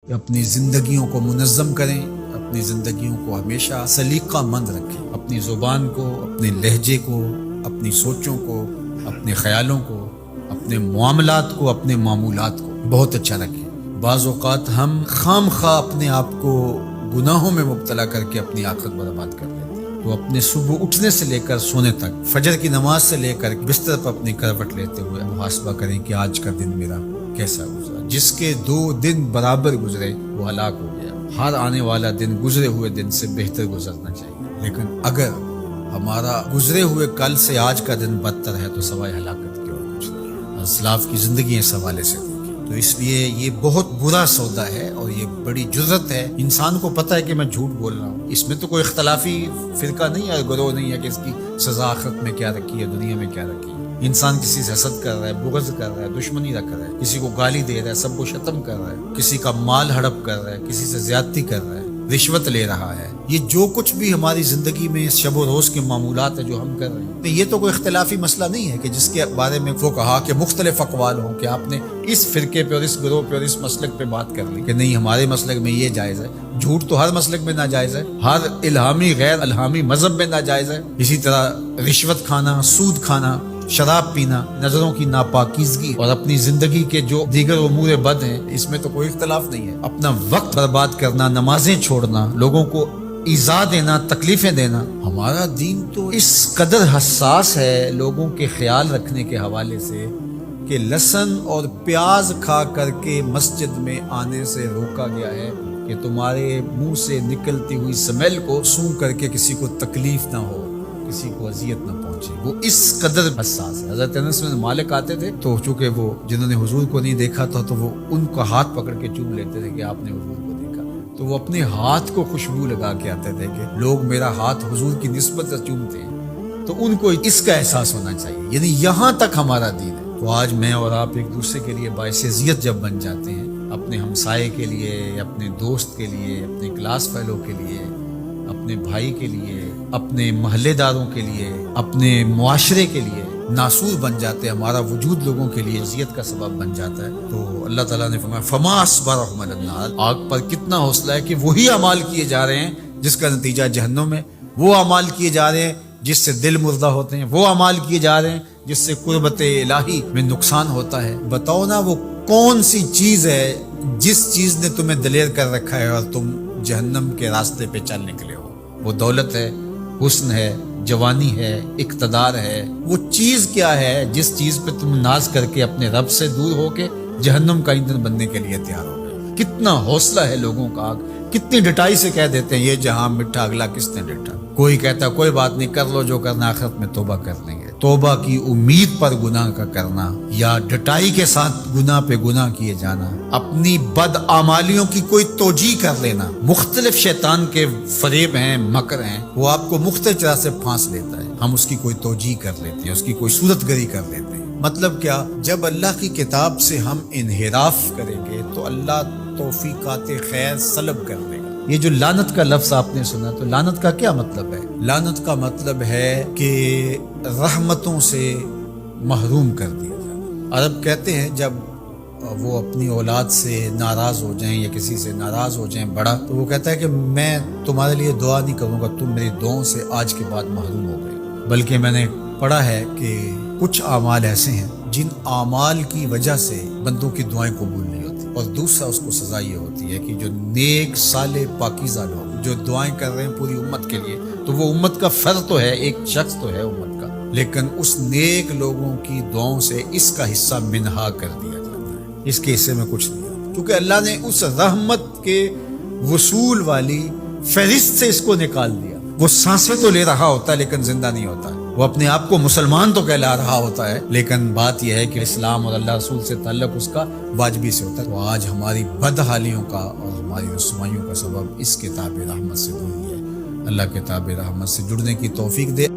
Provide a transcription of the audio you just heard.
کہ اپنی زندگیوں کو منظم کریں، اپنی زندگیوں کو ہمیشہ سلیقہ مند رکھیں، اپنی زبان کو، اپنے لہجے کو، اپنی سوچوں کو، اپنے خیالوں کو، اپنے معاملات کو، اپنے معمولات کو بہت اچھا رکھیں۔ بعض اوقات ہم خام خواہ اپنے آپ کو گناہوں میں مبتلا کر کے اپنی آخرت برباد کر لیتے ہیں۔ تو اپنے صبح اٹھنے سے لے کر سونے تک، فجر کی نماز سے لے کر بستر پر اپنی کروٹ لیتے ہوئے محاسبہ کریں کہ آج کا دن میرا کیسا گزرا۔ جس کے 2 دن برابر گزرے وہ ہلاک ہو گیا۔ ہر آنے والا دن گزرے ہوئے دن سے بہتر گزرنا چاہیے، لیکن اگر ہمارا گزرے ہوئے کل سے آج کا دن بدتر ہے تو سوائے ہلاکت کی اور کچھ نہیں۔ اسلاف کی زندگی اس حوالے سے دیکھیں تو اس لیے یہ بہت برا سودا ہے اور یہ بڑی جرت ہے۔ انسان کو پتہ ہے کہ میں جھوٹ بول رہا ہوں، اس میں تو کوئی اختلافی فرقہ نہیں ہے، گروہ نہیں ہے کہ اس کی سزا آخرت میں کیا رکھی ہے، دنیا میں کیا رکھی ہے۔ انسان کسی سے حسد کر رہا ہے، بغض کر رہا ہے، دشمنی رکھ رہا ہے، کسی کو گالی دے رہا ہے، سب کو شتم کر رہا ہے، کسی کا مال ہڑپ کر رہا ہے، کسی سے زیادتی کر رہا ہے، رشوت لے رہا ہے، یہ جو کچھ بھی ہماری زندگی میں اس شب و روز کے معمولات ہیں جو ہم کر رہے ہیں، یہ تو کوئی اختلافی مسئلہ نہیں ہے کہ جس کے بارے میں وہ کہا کہ مختلف اقوال ہوں کہ آپ نے اس فرقے پہ اور اس گروہ پہ اور اس مسلک پہ بات کر لی کہ نہیں ہمارے مسلک میں یہ جائز ہے۔ جھوٹ تو ہر مسلک میں ناجائز ہے، ہر الہامی غیر الہامی مذہب میں ناجائز ہے۔ اسی طرح رشوت کھانا، سود کھانا، شراب پینا، نظروں کی ناپاکیزگی اور اپنی زندگی کے جو دیگر امور بد ہیں اس میں تو کوئی اختلاف نہیں ہے۔ اپنا وقت برباد کرنا، نمازیں چھوڑنا، لوگوں کو ایذا دینا، تکلیفیں دینا، ہمارا دین تو اس قدر حساس ہے لوگوں کے خیال رکھنے کے حوالے سے کہ لہسن اور پیاز کھا کر کے مسجد میں آنے سے روکا گیا ہے کہ تمہارے منہ سے نکلتی ہوئی سمیل کو سونگھ کر کے کسی کو تکلیف نہ ہو، کسی کو اذیت نہ پہنچے۔ وہ اس قدر حساس ہے۔ حضرت انس بن مالک آتے تھے تو چونکہ وہ جنہوں نے حضور کو نہیں دیکھا تھا تو وہ ان کا ہاتھ پکڑ کے چوم لیتے تھے کہ آپ نے حضور کو دیکھا، تو وہ اپنے ہاتھ کو خوشبو لگا کے آتے تھے کہ لوگ میرا ہاتھ حضور کی نسبت سے چومتے ہیں، تو ان کو اس کا احساس ہونا چاہیے۔ یعنی یہاں تک ہمارا دین ہے۔ تو آج میں اور آپ ایک دوسرے کے لیے باعث اذیت جب بن جاتے ہیں، اپنے ہمسائے کے لیے، اپنے دوست کے لیے، اپنے کلاس فیلو کے لیے، اپنے بھائی کے لیے، اپنے محلے داروں کے لیے، اپنے معاشرے کے لیے ناسور بن جاتے ہیں، ہمارا وجود لوگوں کے لیے اذیت کا سبب بن جاتا ہے، تو اللہ تعالیٰ نے فرمایا فما اصبرهم علی النار، آگ پر کتنا حوصلہ ہے کہ وہی اعمال کیے جا رہے ہیں جس کا نتیجہ جہنم ہے، وہ اعمال کیے جا رہے ہیں جس سے دل مردہ ہوتے ہیں، وہ اعمال کیے جا رہے ہیں جس سے قربت الہی میں نقصان ہوتا ہے۔ بتاؤ نا وہ کون سی چیز ہے جس چیز نے تمہیں دلیر کر رکھا ہے اور تم جہنم کے راستے پہ چل نکلے ہو؟ وہ دولت ہے، حسن ہے، جوانی ہے، اقتدار ہے۔ وہ چیز کیا ہے جس چیز پہ تم ناز کر کے اپنے رب سے دور ہو کے جہنم کا ایندھن بننے کے لیے تیار ہو گئے؟ کتنا حوصلہ ہے لوگوں کا، کتنی ڈٹائی سے کہہ دیتے ہیں یہ جہاں مٹھا اگلا کس نے ڈٹا۔ کوئی کہتا کوئی بات نہیں، کر لو جو کرنا، آخرت میں توبہ کر لیں گے۔ توبہ کی امید پر گناہ کا کرنا یا ڈٹائی کے ساتھ گناہ پہ گناہ کیے جانا، اپنی بد اعمالیوں کی کوئی توجیہ کر لینا، مختلف شیطان کے فریب ہیں، مکر ہیں، وہ آپ کو مختلف طرح سے پھانس لیتا ہے، ہم اس کی کوئی توجیہ کر لیتے ہیں، اس کی کوئی صورت گری کر لیتے ہیں۔ مطلب کیا؟ جب اللہ کی کتاب سے ہم انحراف کریں گے تو اللہ توفیقات خیر سلب کر دے گا۔ یہ جو لعنت کا لفظ آپ نے سنا، تو لعنت کا کیا مطلب ہے؟ لعنت کا مطلب ہے کہ رحمتوں سے محروم کر دیا جانا۔ عرب کہتے ہیں جب وہ اپنی اولاد سے ناراض ہو جائیں یا کسی سے ناراض ہو جائیں بڑا، تو وہ کہتا ہے کہ میں تمہارے لیے دعا نہیں کروں گا، تم میری دعاؤں سے آج کے بعد محروم ہو گئے۔ بلکہ میں نے پڑھا ہے کہ کچھ اعمال ایسے ہیں جن اعمال کی وجہ سے بندوں کی دعائیں قبول نہیں ہوتی، اور دوسرا اس کو سزا یہ ہوتی ہے کہ جو نیک صالح پاکیزہ لوگ جو دعائیں کر رہے ہیں پوری امت کے لیے، تو وہ امت کا فرد تو ہے، ایک شخص تو ہے امت کا، لیکن اس نیک لوگوں کی دعاؤں سے اس کا حصہ منہا کر دیا جاتا ہے، اس کے حصے میں کچھ نہیں آتا، کیونکہ اللہ نے اس رحمت کے وصول والی فہرست سے اس کو نکال دیا۔ وہ سانسیں تو لے رہا ہوتا ہے لیکن زندہ نہیں ہوتا، وہ اپنے آپ کو مسلمان تو کہلا رہا ہوتا ہے، لیکن بات یہ ہے کہ اسلام اور اللہ رسول سے تعلق اس کا واجبی سے ہوتا ہے۔ تو آج ہماری بدحالیوں کا اور ہماری رسوائیوں کا سبب اس کتاب رحمت سے دوری ہے۔ اللہ کتاب رحمت سے جڑنے کی توفیق دے۔